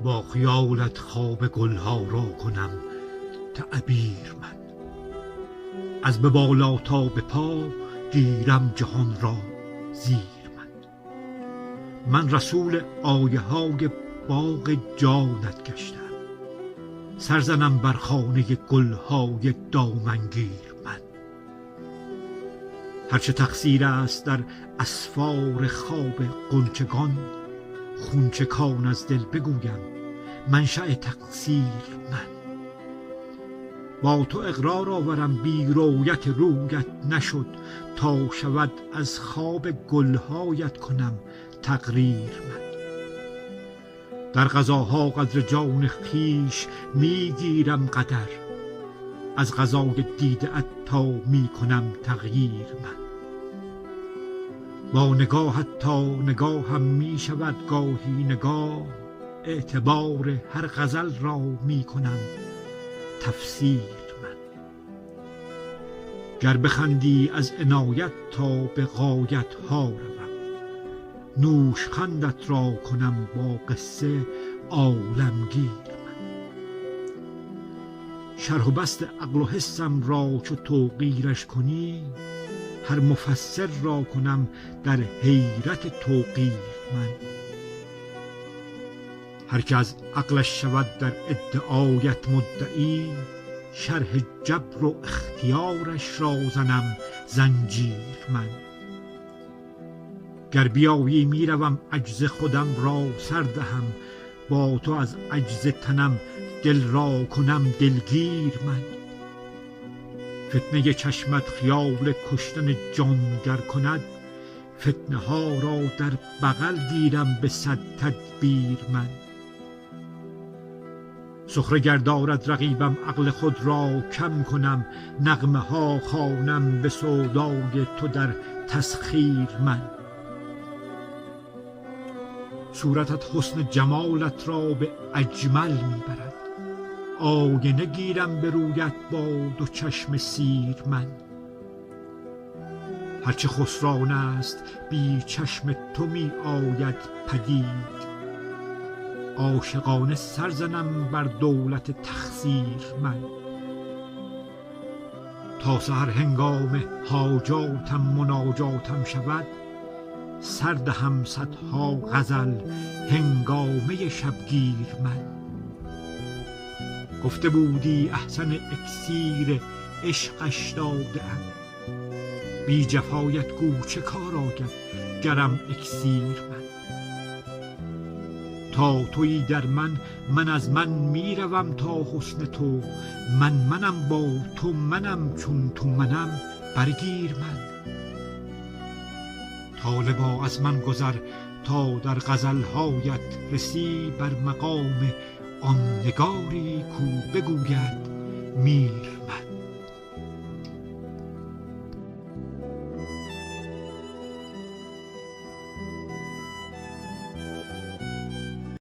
با خیالت خواب گلها را کنم تعبیر من. از به بالا تا به پا گیرم جهان را زیر من رسول آیه های باغ جانت گشتم. سرزنم بر خانه گلهای دامنگیر من. هرچه تقصیر است در اسفار خواب غنچگان، خونچکان از دل بگویم منشأ تقصیر من. با تو اقرار آورم بی رویت رویت نشد، تا شود از خواب گلهایت کنم تقریر من. در قضاها قدر جان خویش میگیرم قدر، از قضای دیده ات تا میکنم تغییر من. با نگاهت تا نگاهم میشود گاهی نگاه، اعتبار هر غزل را میکنم تفسیر من. گر بخندی از عنایت تا به غایت ها روم، نوشخندت را کنم با قصه عالمگیر من. شرح و بسط عقل و حسم را چو توقیرش کنی، هر مفسر را کنم در حیرت توقیر من. هر که از عقلش شود در ادعایت مدعی، شرح جبر و اختیارش را زنم زنجیر من. گر بیایی میروم عجز خودم را سر دهم، با تو از عجز تنم دل را کنم دلگیر من. فتنه چشمت خیال کشتن جان گر کند، فتنه ها را در بغل گیرم به صد تدبیر من. سخره گر دارد رقیبم عقل خود را کم کنم، نغمه ها خوانم به سودای تو در تسخیر من. صورتت حسن جمالت را به اجمل میبرد، آینه گیرم به رویت با دو چشم سیر من. هرچه خسران است بی چشم تو می آید پدید، عاشقانه سر زنم بر دولت تخسیر من. تا سحر هنگام حاجاتم مناجاتم شود، سر دهم صدها غزل هنگامه شبگیر من. گفته بودی احسن اکسیر عشقش داده ام، بی جفایت گو چه کار آید گرم اکسیر من. تا تویی در من از من میروم تا حسن تو، منم با تو منم چون تو منم برگیر من. طالبا از من گذر تا در غزلهایت رسی، بر مقام آن نگاری کو بگوید میر من.